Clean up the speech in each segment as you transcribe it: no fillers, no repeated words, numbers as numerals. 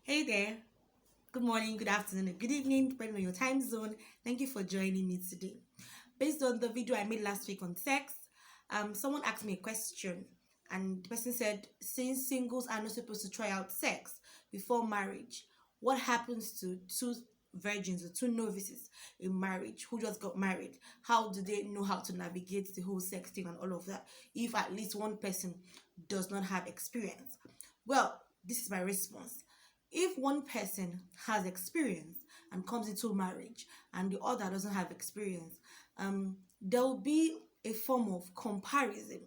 Hey there. Good morning, good afternoon, and good evening, depending on your time zone. Thank you for joining me today. Based on the video I made last week on sex, someone asked me a question, and the person said, since singles are not supposed to try out sex before marriage, what happens to two virgins or two novices in marriage who just got married? How do they know how to navigate the whole sex thing and all of that if at least one person does not have experience? Well, this is my response. If one person has experience and comes into marriage and the other doesn't have experience, there will be a form of comparison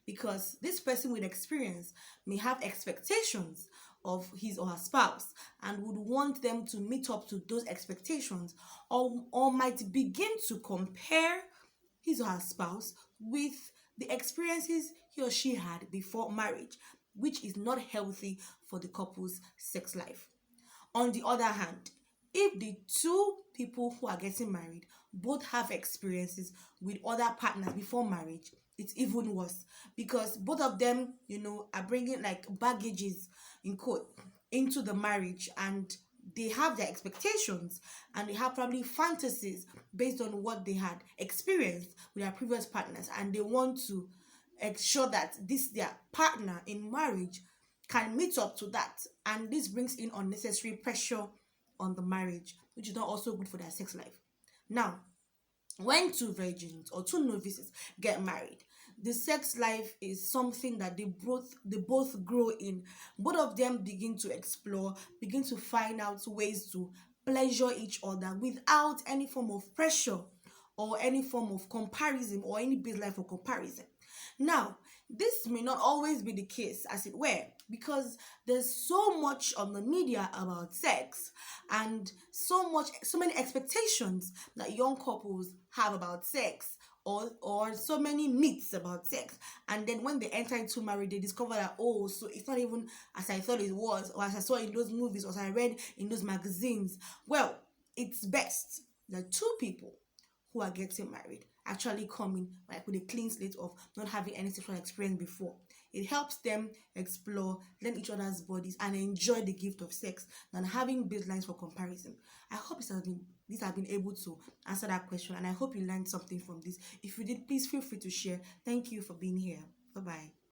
because this person with experience may have expectations of his or her spouse and would want them to meet up to those expectations, or might begin to compare his or her spouse with the experiences he or she had before marriage, which is not healthy for the couple's sex life. On the other hand, if the two people who are getting married both have experiences with other partners before marriage, it's even worse because both of them, are bringing like baggages in quote into the marriage, and they have their expectations and they have probably fantasies based on what they had experienced with their previous partners, and they want to ensure that this their partner in marriage can meet up to that, and this brings in unnecessary pressure on the marriage, which is not also good for their sex life. Now, when two virgins or two novices get married, the sex life is something that they both grow in. Both of them begin to explore, begin to find out ways to pleasure each other without any form of pressure or any form of comparison or any baseline for comparison. Now, this may not always be the case, as it were, because there's so much on the media about sex and so many expectations that young couples have about sex, or so many myths about sex. And then when they enter into marriage, they discover that, oh, so it's not even as I thought it was, or as I saw in those movies, or as I read in those magazines. Well, it's best that two people who are getting married actually come in like with a clean slate of not having any sexual experience before. It helps them explore, learn each other's bodies, and enjoy the gift of sex than having baselines for comparison. I hope this has been able to answer that question, and I hope you learned something from this. If you did, please feel free to share. Thank you for being here. Bye bye.